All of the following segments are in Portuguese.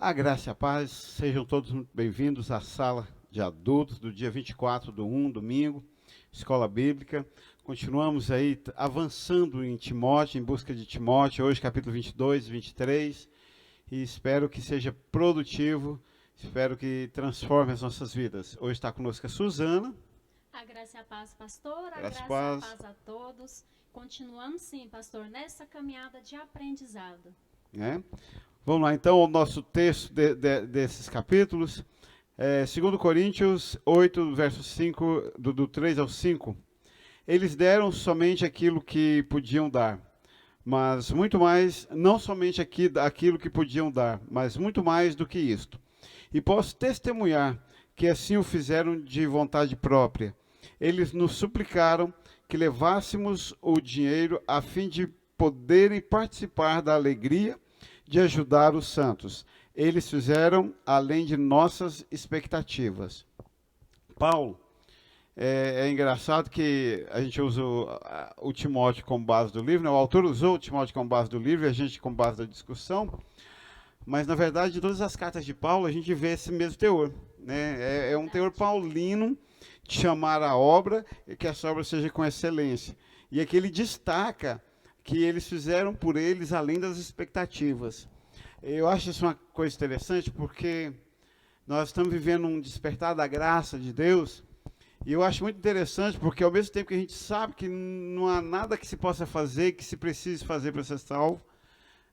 A graça e a paz, sejam todos muito bem-vindos à sala de adultos do dia 24/1, domingo, Escola Bíblica. Continuamos aí avançando em Timóteo, em busca de Timóteo, hoje capítulo 22, 23, e espero que seja produtivo, espero que transforme as nossas vidas. Hoje está conosco a Suzana. A graça e a paz, pastor. A Graça e graça e a paz. paz a todos. Continuamos, sim, pastor, nessa caminhada de aprendizado. Né? Vamos lá, então, o nosso texto desses capítulos. 2 Coríntios 8, verso 5, do 3 ao 5. Eles deram somente aquilo que podiam dar, mas muito mais, não somente aquilo que podiam dar, mas muito mais do que isto. E posso testemunhar que assim o fizeram de vontade própria. Eles nos suplicaram que levássemos o dinheiro a fim de poderem participar da alegria de ajudar os santos. Eles fizeram além de nossas expectativas. Paulo, é engraçado que a gente usa o Timóteo como base do livro, né? O autor usou o Timóteo como base do livro e a gente como base da discussão, mas na verdade em todas as cartas de Paulo a gente vê esse mesmo teor. Né? É um teor paulino de chamar a obra e que essa obra seja com excelência. E aqui ele destaca que eles fizeram por eles além das expectativas. Eu acho isso uma coisa interessante porque nós estamos vivendo um despertar da graça de Deus, e eu acho muito interessante porque ao mesmo tempo que a gente sabe que não há nada que se possa fazer, que se precise fazer para ser salvo,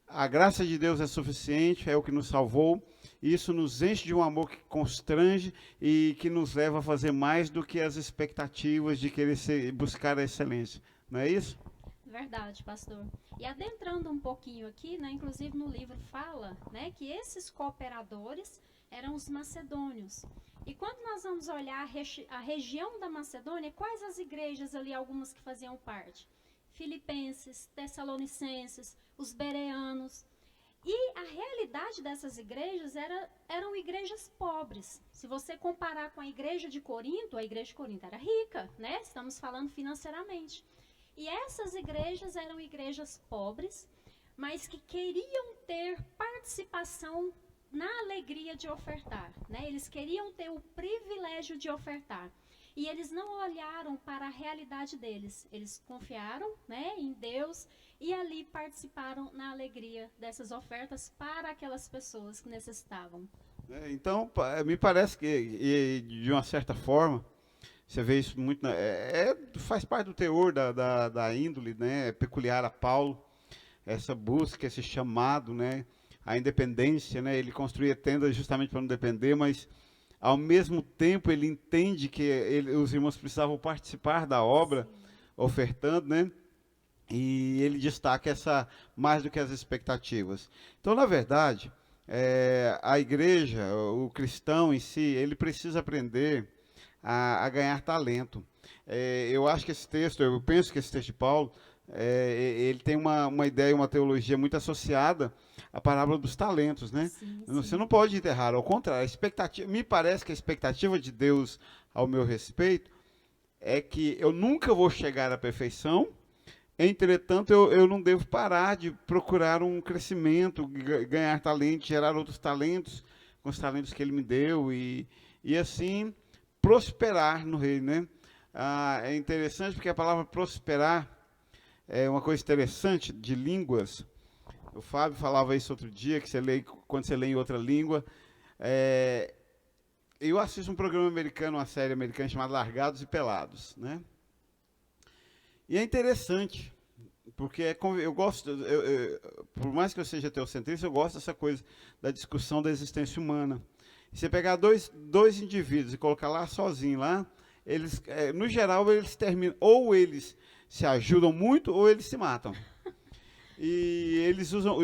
a graça de Deus é suficiente, é o que nos salvou, e isso nos enche de um amor que constrange e que nos leva a fazer mais do que as expectativas de querer buscar a excelência. Não é isso? Verdade, pastor. E adentrando um pouquinho aqui, né, inclusive no livro fala, né, que esses cooperadores eram os macedônios. E quando nós vamos olhar a região da Macedônia, quais as igrejas ali, algumas que faziam parte? Filipenses, Tessalonicenses, os bereanos. E a realidade dessas igrejas eram igrejas pobres. Se você comparar com a igreja de Corinto, a igreja de Corinto era rica, né? Estamos falando financeiramente. E essas igrejas eram igrejas pobres, mas que queriam ter participação na alegria de ofertar, né? Eles queriam ter o privilégio de ofertar. E eles não olharam para a realidade deles. Eles confiaram, né, em Deus e ali participaram na alegria dessas ofertas para aquelas pessoas que necessitavam. Então, me parece que, de uma certa forma, você vê isso muito, faz parte do teor da índole, né, peculiar a Paulo, essa busca, esse chamado, né, a independência, né, ele construía tendas justamente para não depender, mas ao mesmo tempo ele entende que os irmãos precisavam participar da obra, Sim. ofertando, né, e ele destaca essa mais do que as expectativas. Então, na verdade, a igreja, o cristão em si, ele precisa aprender a ganhar talento. Eu acho que esse texto, eu penso que esse texto de Paulo, ele tem uma ideia, uma teologia muito associada à parábola dos talentos, né? Sim, Você sim. não pode enterrar, ao contrário, a expectativa, me parece que a expectativa de Deus ao meu respeito é que eu nunca vou chegar à perfeição. Entretanto, eu não devo parar de procurar um crescimento, ganhar talento, gerar outros talentos com os talentos que ele me deu e assim prosperar no reino, né? É interessante porque a palavra prosperar é uma coisa interessante de línguas. O Fábio falava isso outro dia, que quando você lê em outra língua. É, eu assisto um programa americano, uma série americana chamada Largados e Pelados, né? E é interessante, porque eu gosto, por mais que eu seja teocentrista, eu gosto dessa coisa da discussão da existência humana. E você pegar dois indivíduos e colocar lá sozinho, lá, eles, no geral, eles terminam, ou eles se ajudam muito, ou eles se matam. E eles usam,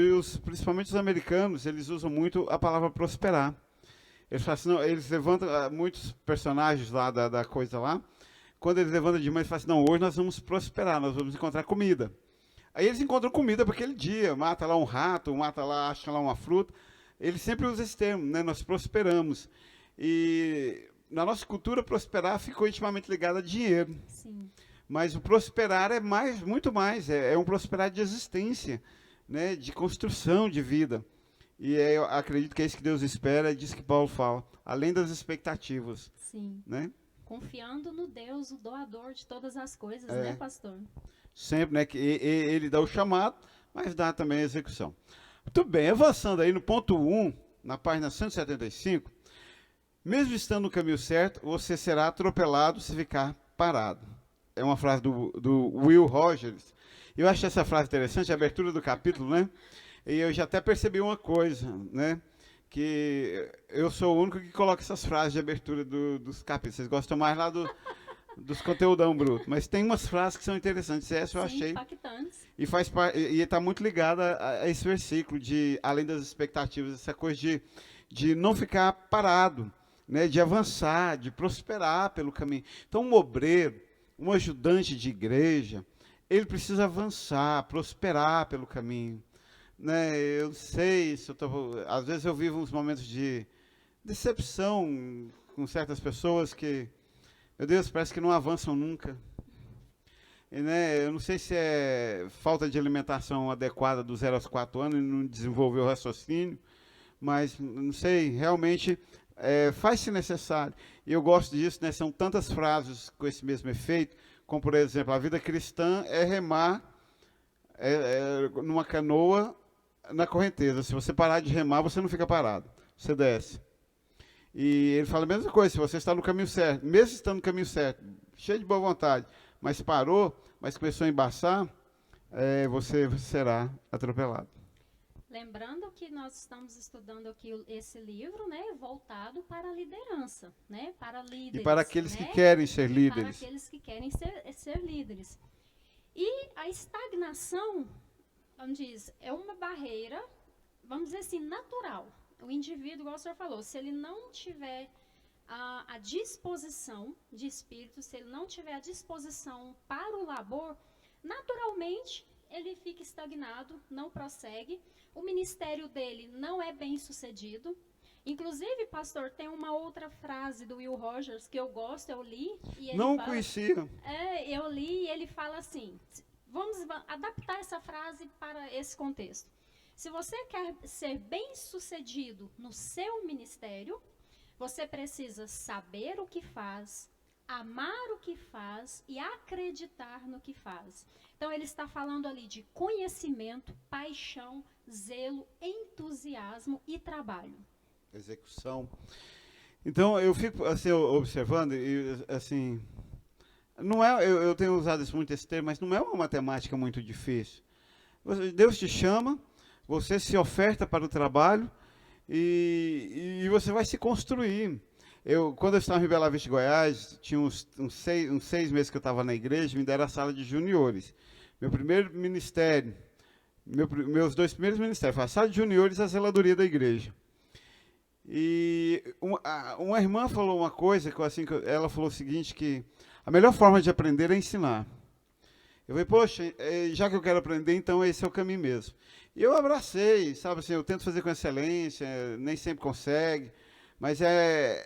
principalmente os americanos, eles usam muito a palavra prosperar. Eles, falam assim, não, eles levantam muitos personagens lá da coisa lá, quando eles levantam de manhã, eles falam assim, não, hoje nós vamos prosperar, nós vamos encontrar comida. Aí eles encontram comida para aquele dia, mata lá um rato, mata lá, acha lá uma fruta. Eles sempre usam esse termo, né? Nós prosperamos. E na nossa cultura, prosperar ficou intimamente ligado a dinheiro. Sim. Mas o prosperar é muito mais, é um prosperar de existência, né? De construção de vida. E eu acredito que é isso que Deus espera, é disso que Paulo fala, além das expectativas, Sim. né? Confiando no Deus, o doador de todas as coisas, É. né, pastor? Sempre, né? Que ele dá o chamado, mas dá também a execução. Muito bem, avançando aí no ponto 1, na página 175, mesmo estando no caminho certo, você será atropelado se ficar parado. É uma frase do Will Rogers. Eu acho essa frase interessante, a abertura do capítulo, né? E eu já até percebi uma coisa, né? Que eu sou o único que coloca essas frases de abertura dos capítulos. Vocês gostam mais lá dos conteúdão bruto. Mas tem umas frases que são interessantes. Essa eu Sim, achei. impactantes. E está muito ligada a esse versículo, de além das expectativas, essa coisa de não ficar parado, né? De avançar, de prosperar pelo caminho. Então, um obreiro, um ajudante de igreja, ele precisa avançar, prosperar pelo caminho. Né? Eu não sei se às vezes eu vivo uns momentos de decepção com certas pessoas que, meu Deus, parece que não avançam nunca. E, né, eu não sei se é falta de alimentação adequada dos 0 aos 4 anos e não desenvolveu o raciocínio, mas não sei, realmente faz-se necessário. E eu gosto disso, né? São tantas frases com esse mesmo efeito, como por exemplo, a vida cristã é remar numa canoa na correnteza. Se você parar de remar, você não fica parado, você desce. E ele fala a mesma coisa, se você está no caminho certo, mesmo estando no caminho certo, cheio de boa vontade, mas parou, mas começou a embaçar, você será atropelado. Lembrando que nós estamos estudando aqui esse livro, né, voltado para a liderança, né, para líderes. E para aqueles né, que querem ser para líderes. aqueles que querem ser líderes. E a estagnação, vamos dizer, é uma barreira, vamos dizer assim, natural. O indivíduo, igual o senhor falou, se ele não tiver a disposição de espírito, se ele não tiver a disposição para o labor, naturalmente ele fica estagnado, não prossegue, o ministério dele não é bem sucedido. Inclusive, pastor, tem uma outra frase do Will Rogers que eu gosto, eu li. E ele Não fala, conhecia. eu li e ele fala assim, vamos adaptar essa frase para esse contexto. Se você quer ser bem sucedido no seu ministério, você precisa saber o que faz, amar o que faz e acreditar no que faz. Então, ele está falando ali de conhecimento, paixão, zelo, entusiasmo e trabalho. Execução. Então, eu fico assim, observando, e assim, não é, eu tenho usado muito esse termo, mas não é uma matemática muito difícil. Deus te chama, você se oferta para o trabalho e você vai se construir. Quando eu estava em Bela Vista, Goiás, tinha uns 6 meses que eu estava na igreja, me deram a sala de juniores. Meu primeiro ministério, meus 2 primeiros ministérios, foi a sala de juniores e a zeladoria da igreja. E uma irmã falou uma coisa, ela falou o seguinte, que a melhor forma de aprender é ensinar. Eu falei, poxa, já que eu quero aprender, então esse é o caminho mesmo. E eu abracei, sabe assim, eu tento fazer com excelência, nem sempre consegue, mas é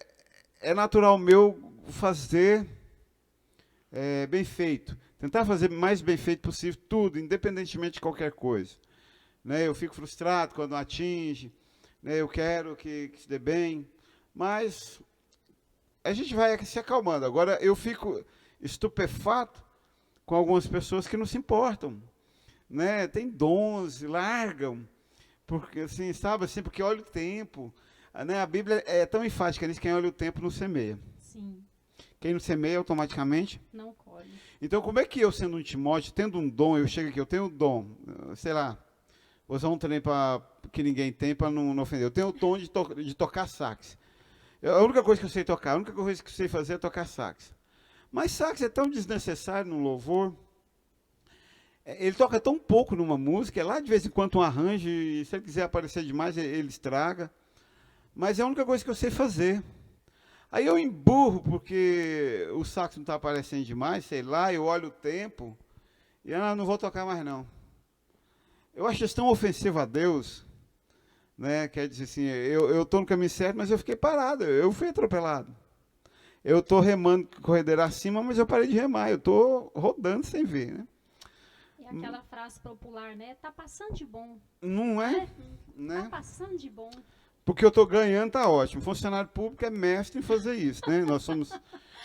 natural meu fazer bem feito. Tentar fazer mais bem feito possível, tudo, independentemente de qualquer coisa. Né, eu fico frustrado quando não atinge, né, eu quero que se dê bem, mas a gente vai se acalmando. Agora, eu fico estupefato com algumas pessoas que não se importam. Né, tem dons, largam, porque assim, sabe assim, porque olha o tempo. Né, a Bíblia é tão enfática nisso, quem olha o tempo não semeia. Sim. Quem não semeia, automaticamente não colhe. Então, como é que eu, sendo um Timóteo, tendo um dom, eu chego aqui, eu tenho um dom, sei lá, vou usar um trem que ninguém tem para não ofender. Eu tenho o dom de tocar sax. A única coisa que eu sei tocar, a única coisa que eu sei fazer é tocar sax. Mas sax é tão desnecessário no louvor. Ele toca tão pouco numa música, é lá de vez em quando um arranjo, e se ele quiser aparecer demais, ele estraga. Mas é a única coisa que eu sei fazer. Aí eu emburro, porque o sax não está aparecendo demais, sei lá, eu olho o tempo, e não vou tocar mais não. Eu acho isso tão ofensivo a Deus, né? Quer dizer assim, eu estou no caminho certo, mas eu fiquei parado, eu fui atropelado. Eu estou remando corredeira acima, mas eu parei de remar, eu estou rodando sem ver, né? É aquela frase popular, né? Tá passando de bom. Não é? Tá Né? passando de bom. Porque eu estou ganhando, tá ótimo. Funcionário público é mestre em fazer isso, né? Nós somos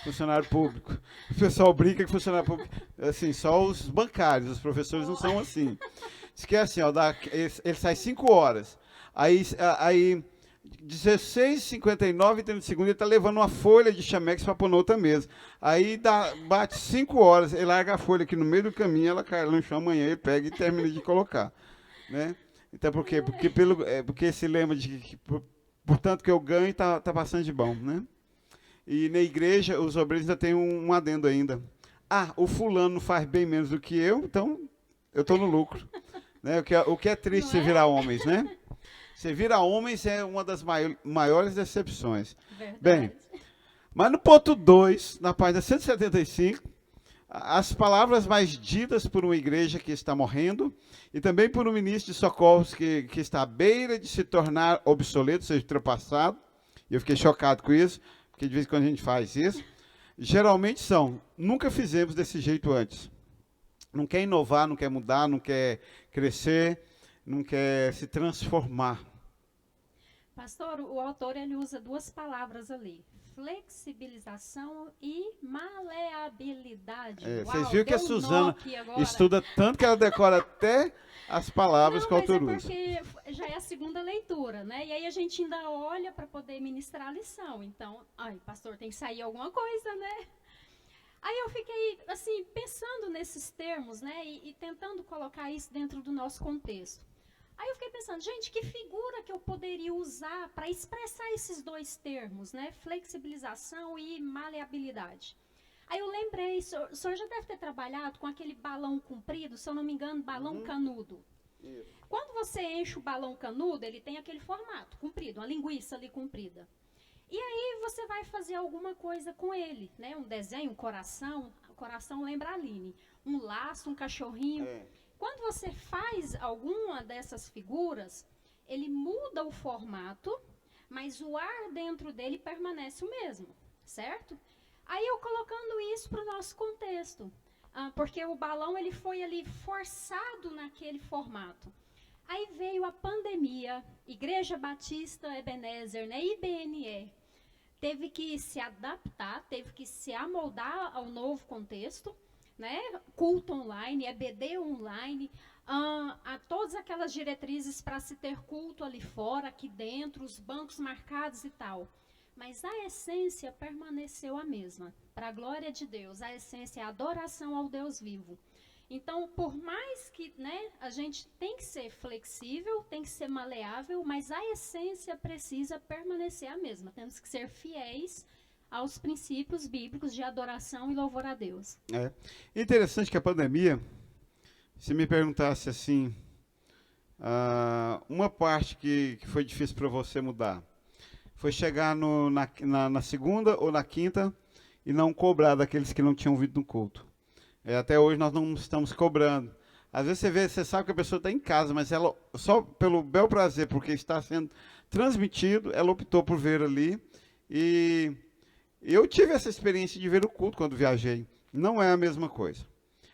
funcionário público. O pessoal brinca que funcionário público, assim, só os bancários, os professores não são assim. Diz que é assim, ó, ele sai 5 horas. Aí 16h59 e 30 segundos, ele está levando uma folha de chamex para pôr na outra mesa. Aí bate 5 horas, ele larga a folha aqui no meio do caminho, ela cai lá no chão, amanhã ele pega e termina de colocar. Né? Então, por quê? Porque esse lema de que, portanto, que eu ganho, tá passando de bom. Né? E na igreja, os obreiros ainda têm um adendo ainda. Ah, o fulano faz bem menos do que eu, então eu estou no lucro. Né? O que é triste você virar homens, né? Você vira homens é uma das maiores decepções. Verdade. Bem, mas no ponto 2, na página 175, as palavras mais ditas por uma igreja que está morrendo e também por um ministro de socorros que está à beira de se tornar obsoleto, ou seja, ultrapassado. E eu fiquei chocado com isso, porque de vez em quando a gente faz isso. Geralmente nunca fizemos desse jeito antes. Não quer inovar, não quer mudar, não quer crescer, não quer se transformar. Pastor, o autor ele usa 2 palavras ali. Flexibilização e maleabilidade. Vocês viram que a Suzana agora. estuda tanto que ela decora até as palavras que o autor usa. Porque já é a segunda leitura, né? E aí a gente ainda olha para poder ministrar a lição. Então, pastor, tem que sair alguma coisa, né? Aí eu fiquei, assim, pensando nesses termos, né? E tentando colocar isso dentro do nosso contexto. Aí eu fiquei pensando, gente, que figura que eu poderia usar para expressar esses 2 termos, né? Flexibilização e maleabilidade. Aí eu lembrei, o senhor já deve ter trabalhado com aquele balão comprido, se eu não me engano, balão canudo. Isso. Quando você enche o balão canudo, ele tem aquele formato comprido, uma linguiça ali comprida. E aí você vai fazer alguma coisa com ele, né? Um desenho, um coração. O coração lembra a Aline. Um laço, um cachorrinho. Quando você faz alguma dessas figuras, ele muda o formato, mas o ar dentro dele permanece o mesmo, certo? Aí eu colocando isso para o nosso contexto, porque o balão ele foi ali forçado naquele formato. Aí veio a pandemia, Igreja Batista Ebenezer, né, IBNE, teve que se adaptar, teve que se amoldar ao novo contexto, né? Culto online, EBD online, a todas aquelas diretrizes para se ter culto ali fora, aqui dentro, os bancos marcados e tal. Mas a essência permaneceu a mesma. Para a glória de Deus, a essência é a adoração ao Deus vivo. Então, por mais que, né, a gente tem que ser flexível, tem que ser maleável, mas a essência precisa permanecer a mesma. Temos que ser fiéis aos princípios bíblicos de adoração e louvor a Deus. Interessante que a pandemia, se me perguntasse assim, uma parte que foi difícil para você mudar, foi chegar na segunda ou na quinta e não cobrar daqueles que não tinham vindo no culto. Até hoje nós não estamos cobrando. Às vezes você sabe que a pessoa está em casa, mas ela, só pelo bel prazer, porque está sendo transmitido, ela optou por ver ali. E eu tive essa experiência de ver o culto quando viajei. Não é a mesma coisa.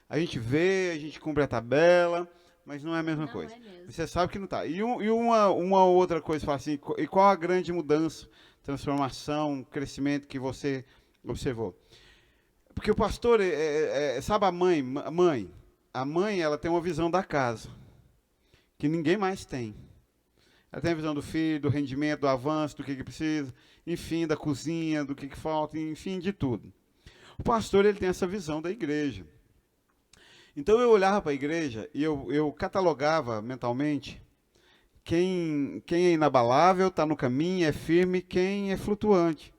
A gente vê, a gente cumpre a tabela, mas não é a mesma coisa. Você sabe que não está. E uma outra coisa, fala assim, e qual a grande mudança, transformação, crescimento que você observou? Porque o pastor, sabe a mãe, ela tem uma visão da casa, que ninguém mais tem. Ela tem a visão do filho, do rendimento, do avanço, do que precisa, enfim, da cozinha, do que falta, enfim, de tudo. O pastor, ele tem essa visão da igreja. Então, eu olhava para a igreja e eu catalogava mentalmente quem é inabalável, está no caminho, é firme, quem é flutuante.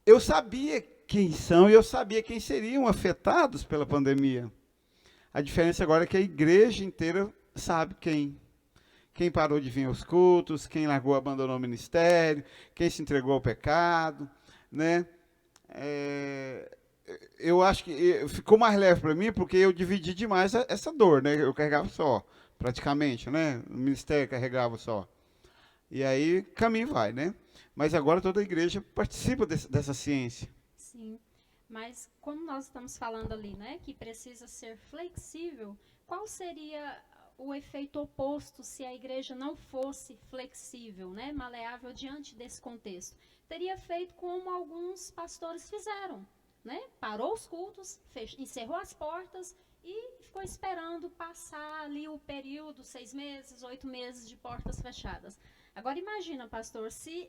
Eu sabia quem são e eu sabia quem seriam afetados pela pandemia. A diferença agora é que a igreja inteira sabe quem. Quem parou de vir aos cultos, quem largou, abandonou o ministério, quem se entregou ao pecado, né? Eu acho que ficou mais leve para mim porque eu dividi demais essa dor, né? Eu carregava só, praticamente, né? O ministério carregava só. E aí, caminho vai, né? Mas agora toda a igreja participa dessa ciência. Sim, mas como nós estamos falando ali, né, que precisa ser flexível, qual seria o efeito oposto se a igreja não fosse flexível, né, maleável diante desse contexto? Teria feito como alguns pastores fizeram, né? Parou os cultos, encerrou as portas e ficou esperando passar ali o período, 6 meses, 8 meses de portas fechadas. Agora imagina, pastor, se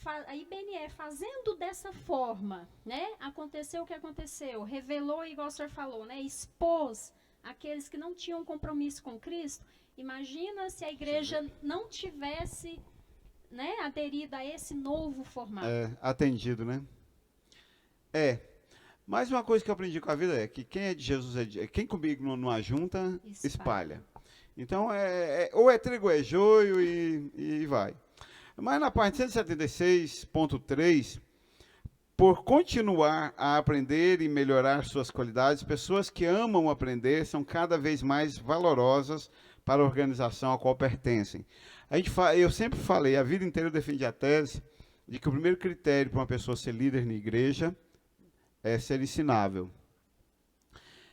a IBNE fazendo dessa forma, né, aconteceu o que aconteceu, revelou, igual o senhor falou, né, expôs aqueles que não tinham compromisso com Cristo. Imagina se a igreja não tivesse, né, aderido a esse novo formato. Atendido, né? Mais uma coisa que eu aprendi com a vida é que quem é de Jesus quem comigo não ajunta, espalha. Então, ou é trigo ou é joio e vai. Mas na parte 176.3, por continuar a aprender e melhorar suas qualidades, pessoas que amam aprender são cada vez mais valorosas para a organização a qual pertencem. Eu sempre falei, a vida inteira eu defendi a tese de que o primeiro critério para uma pessoa ser líder na igreja é ser ensinável.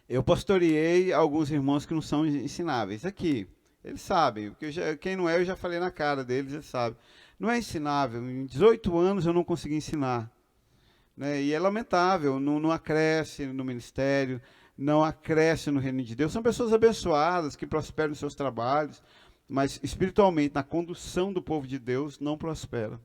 Eu pastoreei alguns irmãos que não são ensináveis. Aqui, eles sabem, porque quem não é, eu já falei na cara deles, eles sabem. Não é ensinável. Em 18 anos eu não consegui ensinar. Né? E é lamentável, não acresce no ministério, não acresce no reino de Deus. São pessoas abençoadas, que prosperam nos seus trabalhos, mas espiritualmente, na condução do povo de Deus, não prospera.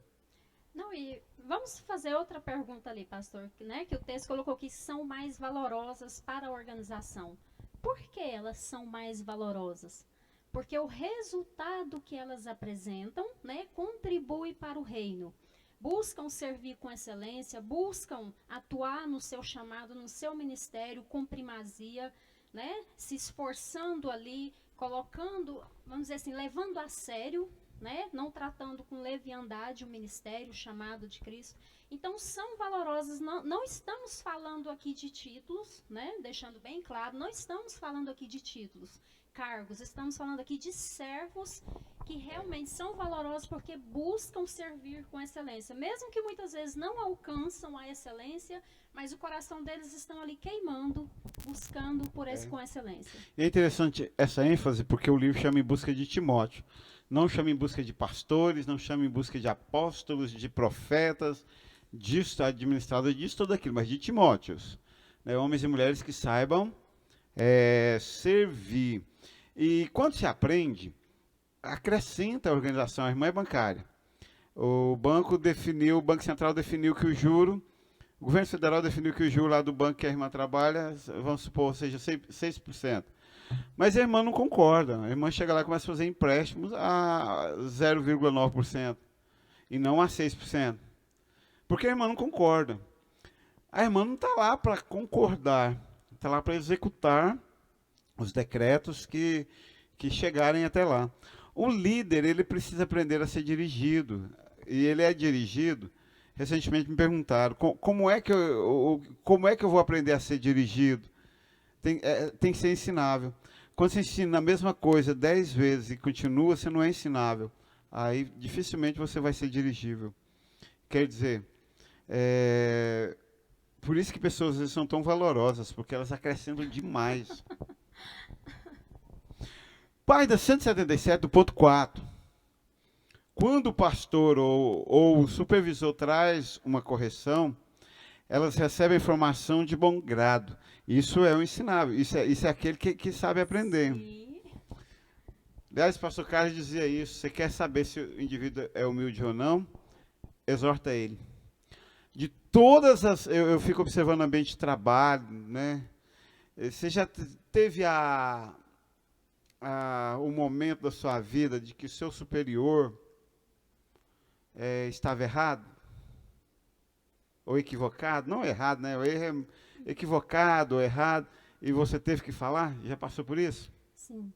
Não, e vamos fazer outra pergunta ali, pastor, né, que o texto colocou que são mais valorosas para a organização. Por que elas são mais valorosas? Porque o resultado que elas apresentam, né, contribui para o reino. Buscam servir com excelência, buscam atuar no seu chamado, no seu ministério com primazia, né, se esforçando ali, colocando, vamos dizer assim, levando a sério, né, não tratando com leviandade o ministério, o chamado de Cristo. Então, são valorosas, não estamos falando aqui de títulos, né, deixando bem claro, não estamos falando aqui de títulos, cargos, estamos falando aqui de servos que realmente são valorosos porque buscam servir com excelência, mesmo que muitas vezes não alcançam a excelência, mas o coração deles estão ali queimando, buscando por esse com excelência. E é interessante essa ênfase, porque o livro chama Em Busca de Timóteo. Não chama em busca de pastores, não chama em busca de apóstolos, de profetas, disso, administradores, disso, tudo aquilo, mas de Timóteos. Né, homens e mulheres que saibam servir. E quando se aprende, acrescenta a organização, a irmã é bancária. O Banco Central definiu que o juro, o governo federal definiu que o juro lá do banco que a irmã trabalha, vamos supor, seja 6%. Mas a irmã não concorda. A irmã chega lá e começa a fazer empréstimos a 0,9% e não a 6%. Porque a irmã não concorda. A irmã não está lá para concordar, está lá para executar os decretos que chegarem até lá. O líder, ele precisa aprender a ser dirigido. E ele é dirigido. Recentemente me perguntaram, como é que eu vou aprender a ser dirigido? Tem que ser ensinável. Quando você ensina a mesma coisa 10 vezes e continua, você não é ensinável. Aí dificilmente você vai ser dirigível. Quer dizer, por isso que pessoas às vezes são tão valorosas, porque elas acrescentam demais. Página 177, do ponto 4. Quando o pastor ou o supervisor traz uma correção, elas recebem informação de bom grado. Isso é o ensinável, isso é aquele que sabe aprender. Sim. Aliás, o pastor Carlos dizia isso, você quer saber se o indivíduo é humilde ou não? Exorta ele. De todas as... Eu fico observando o ambiente de trabalho, né? Você já teve o momento da sua vida de que o seu superior estava errado? Ou equivocado? Não errado, né? O erro é equivocado ou errado, e você teve que falar? Já passou por isso? Sim.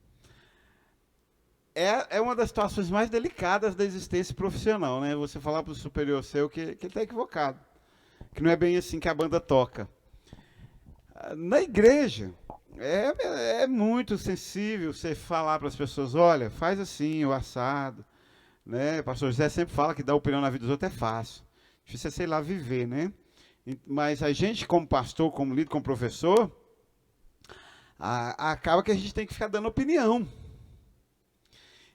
É uma das situações mais delicadas da existência profissional, né? Você falar para o superior seu que ele está equivocado, que não é bem assim que a banda toca. Na igreja, é muito sensível você falar para as pessoas, olha, faz assim, o assado. Né? O pastor José sempre fala que dar opinião na vida dos outros é fácil. Difícil é, sei lá, viver, né? Mas a gente, como pastor, como líder, como professor, acaba que a gente tem que ficar dando opinião.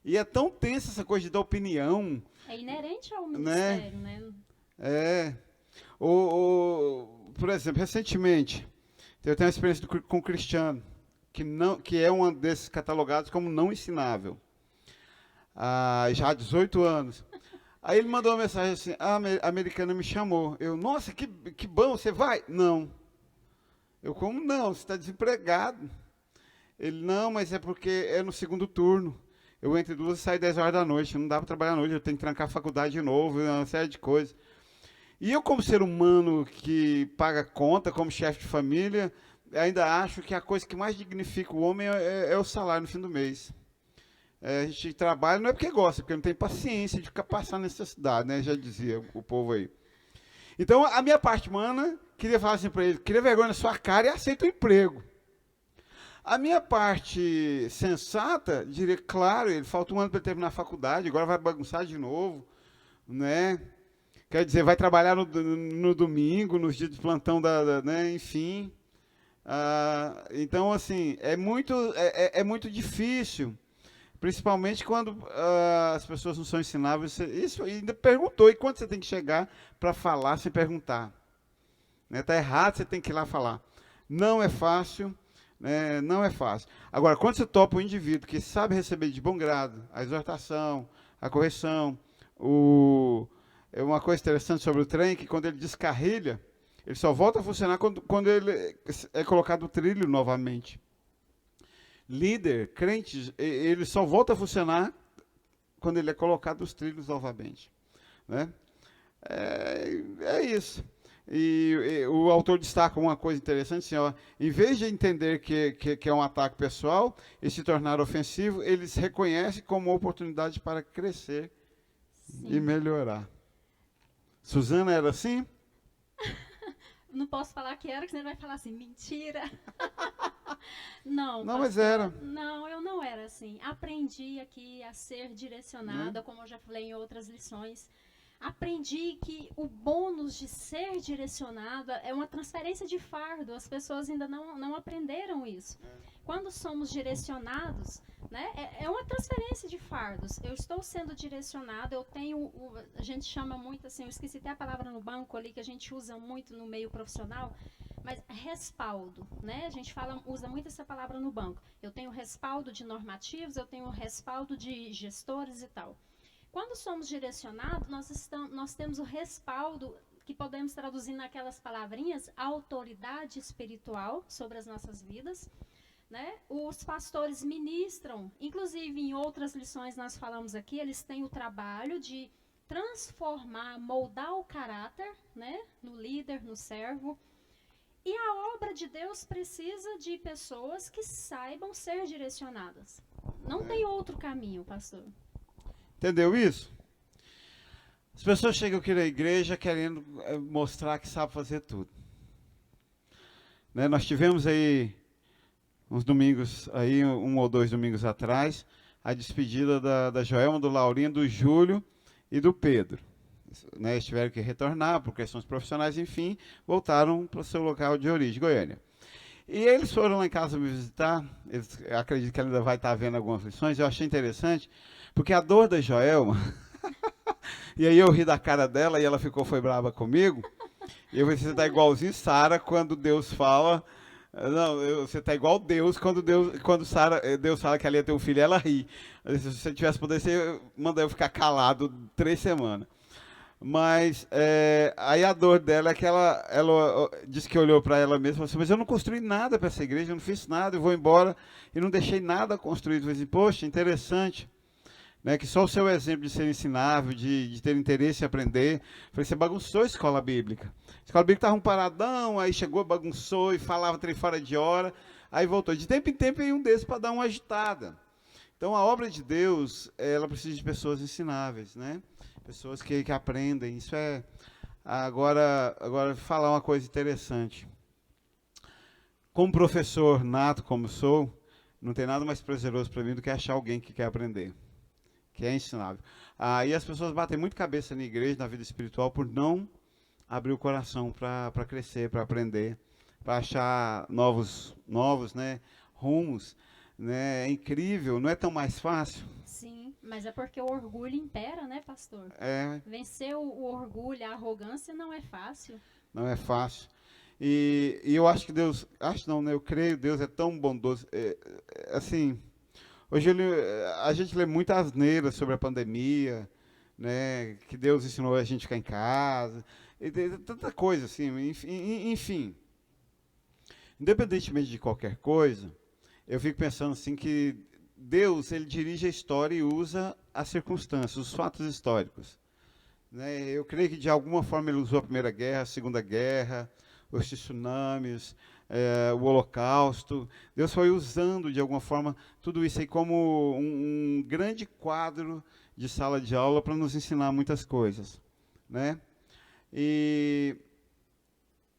E é tão tensa essa coisa de dar opinião. É inerente ao ministério, né? É. Por exemplo, recentemente, eu tenho uma experiência com um cristiano, que é um desses catalogados como não ensinável. Já há 18 anos. Aí ele mandou uma mensagem assim, a americana me chamou. Eu, nossa, que bom, você vai? Não. Eu, como não? Você está desempregado. Ele, não, mas é porque é no segundo turno. Eu entro 2 e saio 10 horas da noite. Não dá para trabalhar à noite, eu tenho que trancar a faculdade de novo, uma série de coisas. E eu, como ser humano que paga conta, como chefe de família, ainda acho que a coisa que mais dignifica o homem é o salário no fim do mês. A gente trabalha não é porque gosta, porque não tem paciência de ficar passando necessidade, né? Já dizia o povo aí. Então, a minha parte humana, queria falar assim para ele, queria vergonha na sua cara e aceita o emprego. A minha parte sensata, diria, claro, ele falta 1 ano para terminar a faculdade, agora vai bagunçar de novo, né? Quer dizer, vai trabalhar no domingo, nos dias de plantão, né? Enfim. Então, assim, é muito difícil, principalmente quando as pessoas não são ensináveis. Isso ainda perguntou, e quando você tem que chegar para falar sem perguntar? Está errado, você tem que ir lá falar. Não é fácil. Não é fácil. Agora, quando você topa um indivíduo que sabe receber de bom grado a exortação, a correção, é uma coisa interessante sobre o trem, que quando ele descarrilha, ele só volta a funcionar quando ele é colocado no trilho novamente. Líder, crente, ele só volta a funcionar quando ele é colocado nos trilhos novamente. Né? É isso. E o autor destaca uma coisa interessante, assim, ó, em vez de entender que é um ataque pessoal e se tornar ofensivo, eles reconhecem como uma oportunidade para crescer. Sim. E melhorar. Suzana era assim? Não posso falar que era, que você vai falar assim, mentira. Não, mas era. Não, eu não era assim. Aprendi aqui a ser direcionada, como eu já falei em outras lições. Aprendi que o bônus de ser direcionada é uma transferência de fardo. As pessoas ainda não aprenderam isso. Quando somos direcionados, né, é uma transferência de fardos. Eu estou sendo direcionada, eu tenho, a gente chama muito assim, eu esqueci até a palavra no banco ali, que a gente usa muito no meio profissional, mas respaldo, né? A gente usa muito essa palavra no banco. Eu tenho respaldo de normativos, eu tenho respaldo de gestores e tal. Quando somos direcionados, nós temos o respaldo, que podemos traduzir naquelas palavrinhas, autoridade espiritual sobre as nossas vidas. Né? Os pastores ministram, inclusive em outras lições nós falamos aqui, eles têm o trabalho de transformar, moldar o caráter, né? No líder, no servo. E a obra de Deus precisa de pessoas que saibam ser direcionadas. Não tem outro caminho, pastor. Entendeu isso? As pessoas chegam aqui na igreja querendo mostrar que sabe fazer tudo. Né? Nós tivemos aí, uns domingos, aí, 1 ou 2 domingos atrás, a despedida da Joelma, do Laurinho, do Júlio e do Pedro. Né? Eles tiveram que retornar por questões profissionais, enfim, voltaram para o seu local de origem, Goiânia. E eles foram lá em casa me visitar, eu acredito que ela ainda vai estar vendo algumas lições, eu achei interessante, porque a dor da Joelma, e aí eu ri da cara dela e ela foi brava comigo, e eu falei, você está igualzinho Sara quando Deus fala, não, você está igual Deus quando Deus fala que ela ia ter um filho, ela ri. Se você tivesse poder, você mandar eu ficar calado 3 semanas. Mas aí a dor dela é que ela disse que olhou para ela mesma e falou assim, mas eu não construí nada para essa igreja, eu não fiz nada, eu vou embora e não deixei nada construído. Eu falei, poxa, interessante, né, que só o seu exemplo de ser ensinável, de ter interesse em aprender. Eu falei, você bagunçou a escola bíblica. A escola bíblica estava um paradão, aí chegou, bagunçou e falava 3 fora de hora, aí voltou. De tempo em tempo veio um desses para dar uma agitada. Então a obra de Deus, ela precisa de pessoas ensináveis, né? Pessoas que aprendem. Isso é... Agora, falar uma coisa interessante. Como professor nato como sou, não tem nada mais prazeroso para mim do que achar alguém que quer aprender, que é ensinável. E as pessoas batem muito cabeça na igreja, na vida espiritual, por não abrir o coração para crescer, para aprender, para achar novos, né, rumos, né? É incrível, não é tão mais fácil? Sim, mas é porque o orgulho impera, né, pastor? É, Vencer o orgulho, a arrogância não é fácil. não é fácil. E eu acho que Deus, acho não, né? Eu creio que Deus é tão bondoso. Assim, hoje a gente lê muita asneira sobre a pandemia, né? Que Deus ensinou a gente a ficar em casa, e tanta coisa assim. Enfim, independentemente de qualquer coisa, eu fico pensando assim que Deus ele dirige a história e usa as circunstâncias, os fatos históricos. Né? Eu creio que de alguma forma ele usou a Primeira Guerra, a Segunda Guerra, os tsunamis, o Holocausto. Deus foi usando de alguma forma tudo isso aí como um grande quadro de sala de aula para nos ensinar muitas coisas, né? E,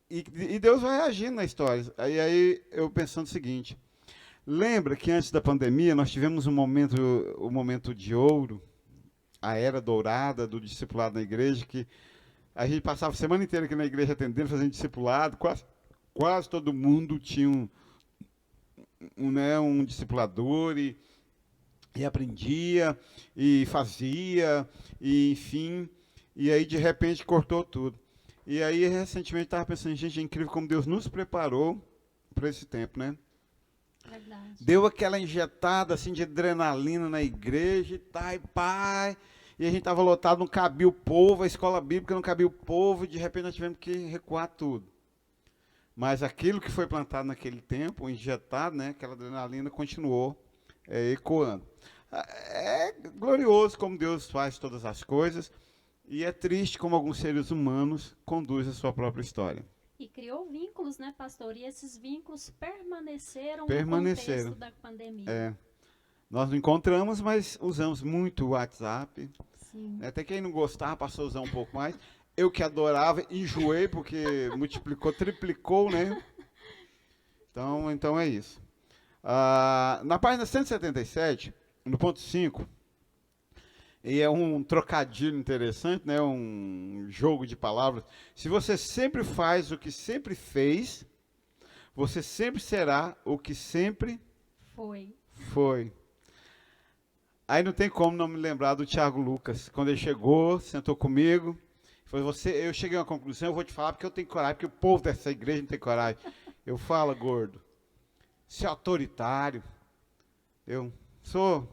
e Deus vai agindo na história. Aí eu pensando o seguinte: lembra que antes da pandemia nós tivemos um momento de ouro, a era dourada do discipulado na igreja, que a gente passava a semana inteira aqui na igreja atendendo, fazendo discipulado, quase todo mundo tinha né, um discipulador e aprendia, e fazia, e enfim, e aí de repente cortou tudo. E aí recentemente estava pensando, gente, é incrível como Deus nos preparou para esse tempo, né? Verdade. Deu aquela injetada assim de adrenalina na igreja e tá, e pai. E a gente estava lotado, não cabia o povo, a escola bíblica não cabia o povo, e de repente nós tivemos que recuar tudo. Mas aquilo que foi plantado naquele tempo, injetado, né, aquela adrenalina continuou ecoando. É glorioso como Deus faz todas as coisas, e é triste como alguns seres humanos conduzem a sua própria história. E criou vínculos, né, pastor? E esses vínculos permaneceram no Permaneceram. contexto da pandemia. É, nós não encontramos, mas usamos muito o WhatsApp. Sim. Até quem não gostava passou a usar um pouco mais. Eu que adorava, enjoei porque multiplicou, triplicou, né? Então é isso. Na página 177, no ponto 5, e é um trocadilho interessante, né? Um jogo de palavras. Se você sempre faz o que sempre fez, você sempre será o que sempre foi. Aí não tem como não me lembrar do Tiago Lucas. Quando ele chegou, sentou comigo, falou, eu cheguei a uma conclusão, eu vou te falar porque eu tenho coragem, porque o povo dessa igreja não tem coragem. Eu falo, gordo, se é autoritário, eu sou.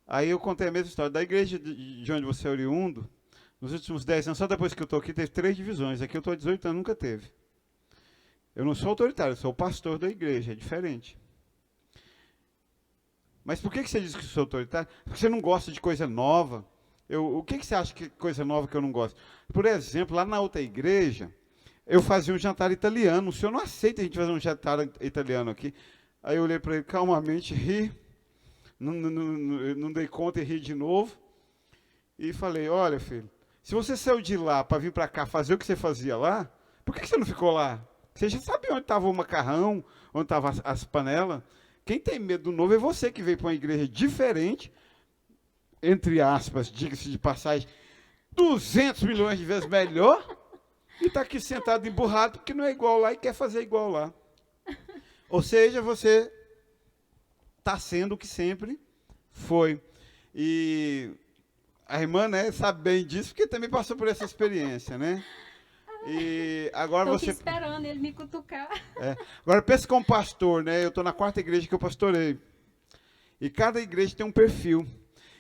Aí eu contei a mesma história. Da igreja de onde você é oriundo, nos últimos 10 anos, só depois que eu estou aqui, teve 3 divisões. Aqui eu estou há 18 anos, nunca teve. Eu não sou autoritário, eu sou o pastor da igreja, é diferente. Mas por que você diz que eu sou autoritário? Porque você não gosta de coisa nova. O que você acha que é coisa nova que eu não gosto? Por exemplo, lá na outra igreja, eu fazia um jantar italiano. O senhor não aceita a gente fazer um jantar italiano aqui? Aí eu olhei para ele calmamente, ri, não dei conta e ri de novo. E falei, olha, filho, se você saiu de lá para vir para cá fazer o que você fazia lá, por que você não ficou lá? Você já sabia onde estava o macarrão, onde estavam as panelas. Quem tem medo do novo é você que veio para uma igreja diferente, entre aspas, diga-se de passagem, 200 milhões de vezes melhor, e está aqui sentado emburrado porque não é igual lá e quer fazer igual lá. Ou seja, você está sendo o que sempre foi. E a irmã, né, sabe bem disso, porque também passou por essa experiência, né? E agora Tô você. aqui esperando ele me cutucar. Agora pensa como pastor, né? Eu estou na 4ª igreja que eu pastorei. E cada igreja tem um perfil.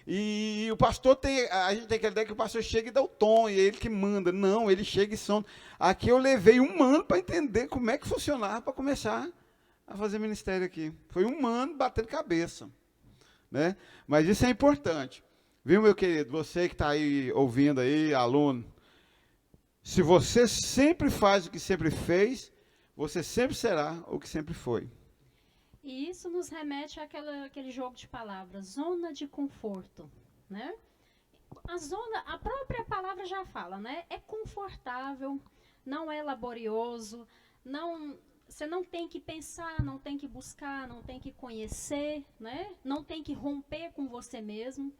E o pastor tem. A gente tem aquela ideia que o pastor chega e dá o tom, e é ele que manda. Não, ele chega e som. Aqui eu levei um ano para entender como é que funcionava para começar a fazer ministério aqui. Foi um ano batendo cabeça. Né? Mas isso é importante. Viu, meu querido? Você que está aí ouvindo aí, aluno. Se você sempre faz o que sempre fez, você sempre será o que sempre foi. E isso nos remete àquele jogo de palavras, zona de conforto, né? A própria palavra já fala, né? É confortável, não é laborioso, você não tem que pensar, não tem que buscar, não tem que conhecer, né? Não tem que romper com você mesmo.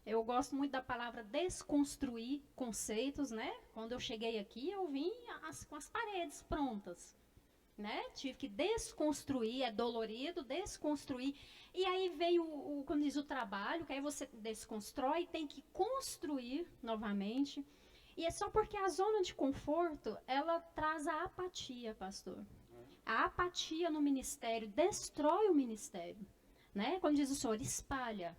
Eu gosto muito da palavra desconstruir conceitos, né? Quando eu cheguei aqui, eu vim com as paredes prontas. né? Tive que desconstruir, é dolorido, desconstruir. E aí veio, como diz, o trabalho, que aí você desconstrói, tem que construir novamente. E é só porque a zona de conforto, ela traz a apatia, pastor. A apatia no ministério destrói o ministério, né? Quando diz o Senhor, espalha.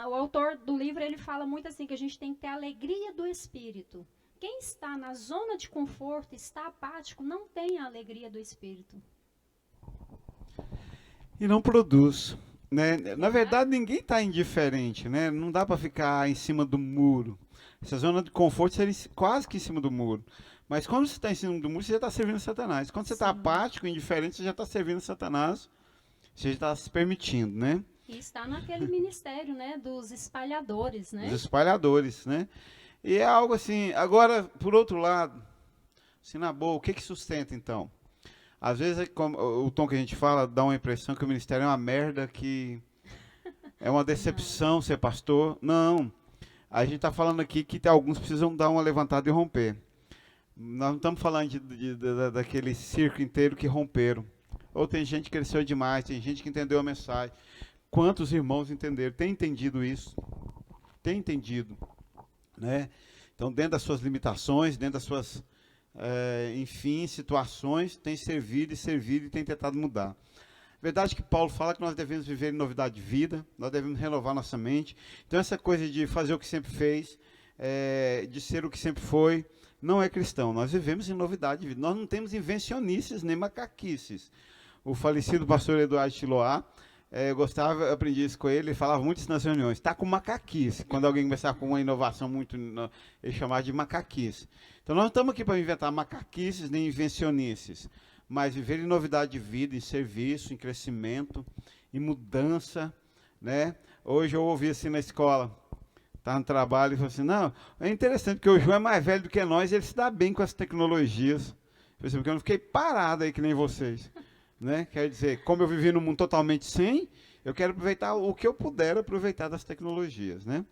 O autor do livro, ele fala muito assim, que a gente tem que ter a alegria do Espírito. Quem está na zona de conforto, está apático, não tem a alegria do Espírito. E não produz, né? Na verdade, ninguém está indiferente, né? Não dá para ficar em cima do muro. Essa zona de conforto seria quase que em cima do muro. Mas quando você está em cima do muro, você já está servindo Satanás. Quando você está apático, indiferente, você já está servindo Satanás. Você já está se permitindo, né? E está naquele ministério, né, dos espalhadores, né? Os espalhadores, né? E é algo assim, agora, por outro lado, assim, na boa, o que que sustenta, então? Às vezes, como, o tom que a gente fala dá uma impressão que o ministério é uma merda, que é uma decepção ser pastor. Não, a gente está falando aqui que alguns precisam dar uma levantada e romper. Nós não estamos falando daquele circo inteiro que romperam. Ou tem gente que cresceu demais, tem gente que entendeu a mensagem. Quantos irmãos entenderam? Tem entendido isso? Tem entendido, né? Então, dentro das suas limitações, dentro das suas, enfim, situações, tem servido e tem tentado mudar. Verdade que Paulo fala que nós devemos viver em novidade de vida, nós devemos renovar nossa mente. Então, essa coisa de fazer o que sempre fez, de ser o que sempre foi, não é cristão. Nós vivemos em novidade de vida. Nós não temos invencionices nem macaquices. O falecido pastor Eduardo Chiloá, eu gostava, eu aprendi isso com ele, ele falava muito isso nas reuniões. Está com macaquice. Quando alguém começar com uma inovação muito, ele chamava de macaquice. Então, nós não estamos aqui para inventar macaquices nem invencionices, mas viver em novidade de vida, em serviço, em crescimento, em mudança, né? Hoje eu ouvi assim na escola, estava no trabalho e falou assim, não, é interessante porque o João é mais velho do que nós e ele se dá bem com as tecnologias. Porque eu não fiquei parado aí que nem vocês. Né? Quer dizer, como eu vivi num mundo totalmente sem, eu quero aproveitar o que eu puder aproveitar das tecnologias. Né?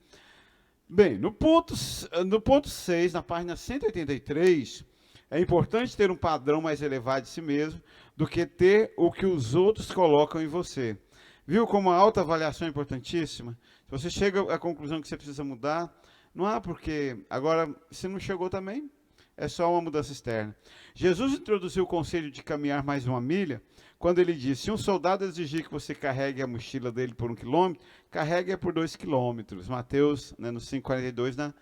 Bem, no ponto 6, na página 183, é importante ter um padrão mais elevado de si mesmo do que ter o que os outros colocam em você. Viu como a autoavaliação é importantíssima? Se você chega à conclusão que você precisa mudar, não há porque. Agora, se não chegou também, é só uma mudança externa. Jesus introduziu o conselho de caminhar mais uma milha, quando ele disse, se um soldado exigir que você carregue a mochila dele por 1 quilômetro, carregue-a por 2 quilômetros. Mateus, né, no 5,42,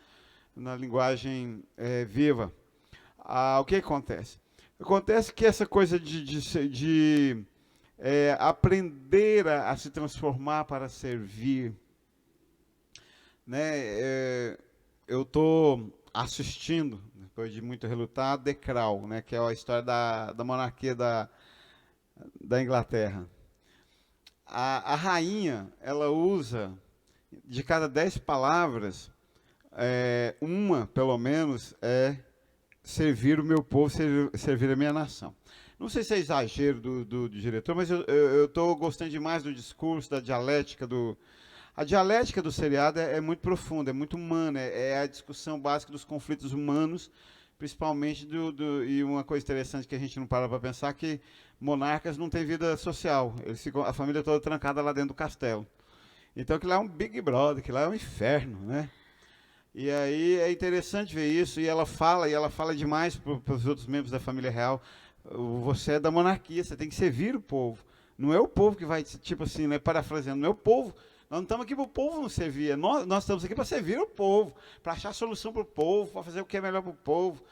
na linguagem viva. O que acontece? Acontece que essa coisa de aprender a se transformar para servir, né, eu estou assistindo, depois de muito relutar, The Crown, né, que é a história da monarquia da Inglaterra. A rainha, ela usa, de cada 10 palavras, uma, pelo menos, é servir o meu povo, servir a minha nação. Não sei se é exagero do diretor, mas eu estou gostando demais do discurso, da dialética A dialética do seriado é muito profunda, é muito humana, é a discussão básica dos conflitos humanos, principalmente e uma coisa interessante que a gente não para para pensar, que monarcas não têm vida social, eles ficam, a família toda trancada lá dentro do castelo. Então aquilo lá é um Big Brother, aquilo lá é um inferno, né? E aí é interessante ver isso, e ela fala demais para os outros membros da família real, você é da monarquia, você tem que servir o povo. Não é o povo que vai, tipo assim, né, parafraseando, não é o povo. Nós não estamos aqui para o povo não servir, nós estamos aqui para servir o povo, para achar solução para o povo, para fazer o que é melhor para o povo.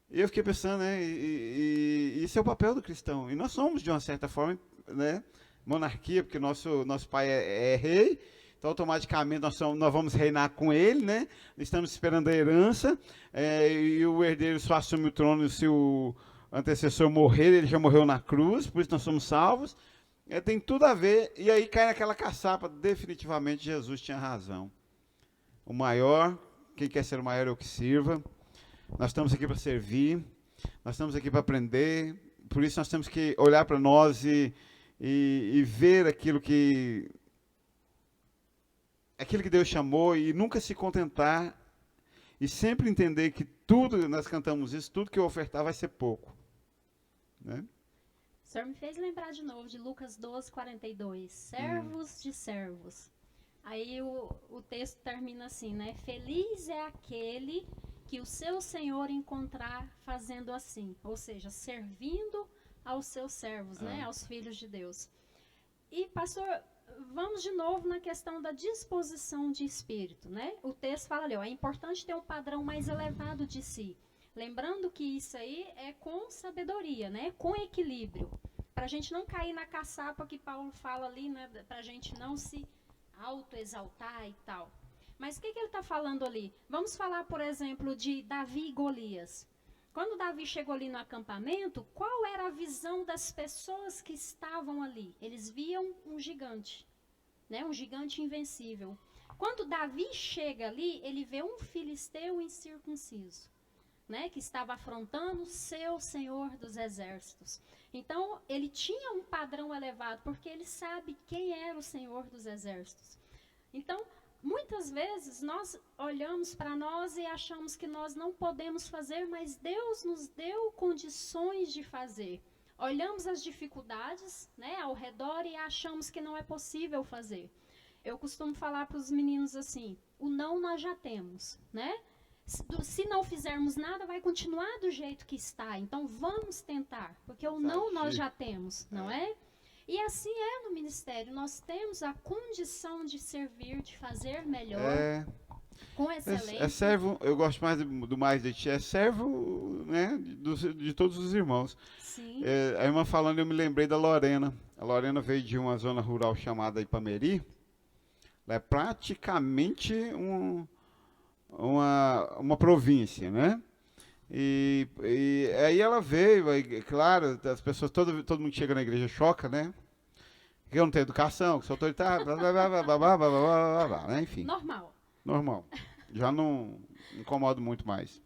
E eu fiquei pensando, né, e isso é o papel do cristão. E nós somos, de uma certa forma, né, monarquia, porque nosso pai é rei, então automaticamente nós vamos reinar com ele, né? Estamos esperando a herança, e o herdeiro só assume o trono se o antecessor morrer, ele já morreu na cruz, por isso nós somos salvos. Tem tudo a ver, e aí cai naquela caçapa, definitivamente Jesus tinha razão. O maior, quem quer ser o maior é o que sirva. Nós estamos aqui para servir, nós estamos aqui para aprender, por isso nós temos que olhar para nós e ver aquilo que Deus chamou e nunca se contentar e sempre entender que tudo, nós cantamos isso, tudo que eu ofertar vai ser pouco. Né? O senhor me fez lembrar de novo de Lucas 12:42. Servos de servos. Aí o texto termina assim, né? Feliz é aquele que o seu senhor encontrar fazendo assim. Ou seja, servindo aos seus servos, né? Aos filhos de Deus. E, pastor, vamos de novo na questão da disposição de espírito, né? O texto fala ali, ó, é importante ter um padrão mais elevado de si. Lembrando que isso aí é com sabedoria, né? Com equilíbrio. Para a gente não cair na caçapa que Paulo fala ali, né? Para a gente não se autoexaltar e tal. Mas o que ele está falando ali? Vamos falar, por exemplo, de Davi e Golias. Quando Davi chegou ali no acampamento, qual era a visão das pessoas que estavam ali? Eles viam um gigante, né? Um gigante invencível. Quando Davi chega ali, ele vê um filisteu incircunciso, né? Que estava afrontando seu Senhor dos Exércitos. Então, ele tinha um padrão elevado, porque ele sabe quem era o Senhor dos Exércitos. Então, muitas vezes nós olhamos para nós e achamos que nós não podemos fazer, mas Deus nos deu condições de fazer. Olhamos as dificuldades, né, ao redor e achamos que não é possível fazer. Eu costumo falar para os meninos assim, o não nós já temos, né? Se não fizermos nada, vai continuar do jeito que está. Então, vamos tentar, porque o não nós já temos, não é? E assim é no ministério. Nós temos a condição de servir, de fazer melhor, com excelência. É servo, eu gosto mais do mais de ti, é servo, né, de todos os irmãos. Sim. A irmã falando, eu me lembrei da Lorena. A Lorena veio de uma zona rural chamada Ipameri. Ela é praticamente uma província, né? E aí ela veio, aí, claro, as pessoas, todo mundo chega na igreja choca, né? Que eu não tenho educação, que sou autoritário, blá, blá, blá, blá, blá, blá, blá, blá, blá, né? Enfim. Normal. Já não incomodo muito mais.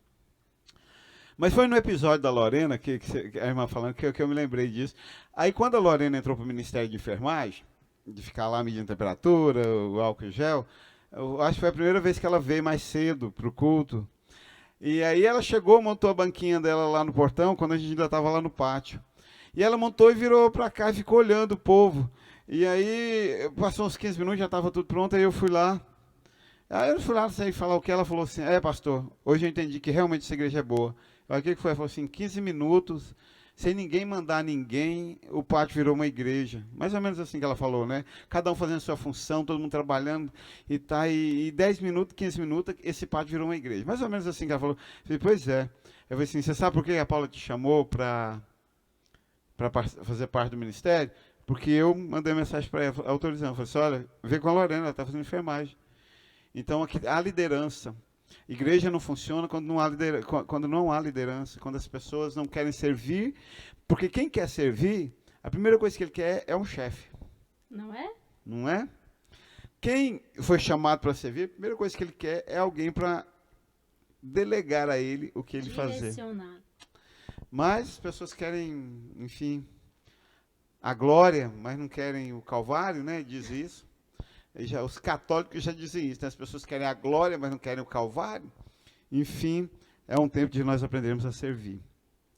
Mas foi no episódio da Lorena, que a irmã falando, que eu me lembrei disso. Aí quando a Lorena entrou para o Ministério de Enfermagem, de ficar lá medindo temperatura, o álcool em gel, eu acho que foi a primeira vez que ela veio mais cedo para o culto. E aí ela chegou, montou a banquinha dela lá no portão, quando a gente ainda estava lá no pátio. E ela montou e virou para cá e ficou olhando o povo. E aí, passou uns 15 minutos, já estava tudo pronto, aí eu fui lá. Aí eu fui lá sem falar o que, ela falou assim, pastor, hoje eu entendi que realmente essa igreja é boa. Aí o que foi? Ela falou assim, 15 minutos, sem ninguém mandar ninguém, o pátio virou uma igreja. Mais ou menos assim que ela falou, né? Cada um fazendo sua função, todo mundo trabalhando, e 10 minutos, 15 minutos, esse pátio virou uma igreja. Mais ou menos assim que ela falou. Eu falei, pois é. Eu falei assim, você sabe por que a Paula te chamou para fazer parte do ministério? Porque eu mandei mensagem para ela, autorizando. Eu falei assim, olha, vê com a Lorena, ela está fazendo enfermagem. Então, aqui, há liderança. Igreja não funciona quando não há liderança, quando as pessoas não querem servir, porque quem quer servir, a primeira coisa que ele quer é um chefe. Não é? Não é? Quem foi chamado para servir, a primeira coisa que ele quer é alguém para delegar a ele o que ele fazer. Mas as pessoas querem, enfim, a glória, mas não querem o Calvário, né? Diz isso. Os católicos já dizem isso, né? As pessoas querem a glória, mas não querem o Calvário. Enfim, é um tempo de nós aprendermos a servir,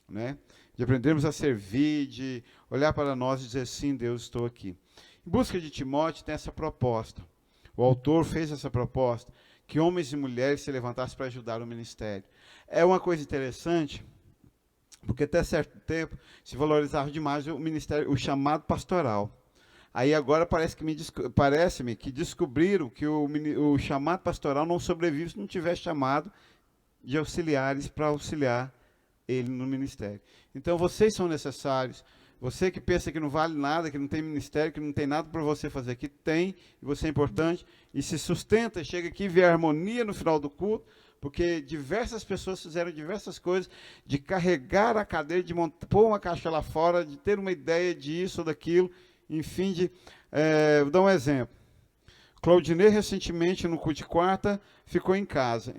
né? De aprendermos a servir, de olhar para nós e dizer, sim, Deus, estou aqui. Em Busca de Timóteo tem essa proposta. O autor fez essa proposta, que homens e mulheres se levantassem para ajudar o ministério. É uma coisa interessante, porque até certo tempo se valorizava demais o ministério, o chamado pastoral. Aí agora parece-me que descobriram que o chamado pastoral não sobrevive se não tiver chamado de auxiliares para auxiliar ele no ministério. Então vocês são necessários. Você que pensa que não vale nada, que não tem ministério, que não tem nada para você fazer aqui, tem, e você é importante, e se sustenta, chega aqui e vê a harmonia no final do culto, porque diversas pessoas fizeram diversas coisas, de carregar a cadeira, de pôr uma caixa lá fora, de ter uma ideia disso ou daquilo, enfim, vou dar um exemplo. Claudinei, recentemente, no culto de quarta, ficou em casa.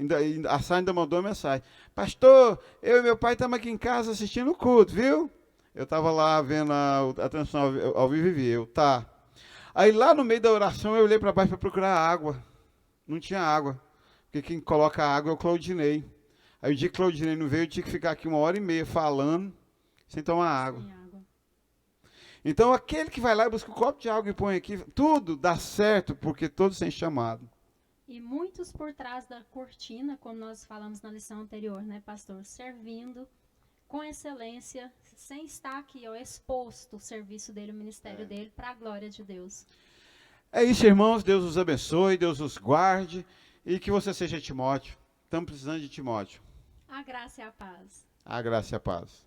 A Sá ainda mandou uma mensagem. Pastor, eu e meu pai estamos aqui em casa assistindo o culto, viu? Eu estava lá vendo a transmissão ao vivo e vi. Tá. Aí lá no meio da oração, eu olhei para baixo para procurar água. Não tinha água. Porque quem coloca água é o Claudinei. Aí o dia que o Claudinei não veio, eu tinha que ficar aqui 1h30 falando, sem tomar água. Então, aquele que vai lá e busca um copo de água e põe aqui, tudo dá certo, porque todos têm chamado. E muitos por trás da cortina, como nós falamos na lição anterior, né, pastor? Servindo com excelência, sem estar aqui, ó, exposto o serviço dele, o ministério dele, para a glória de Deus. É isso, irmãos. Deus os abençoe, Deus os guarde e que você seja Timóteo. Estamos precisando de Timóteo. A graça e a paz. A graça e a paz.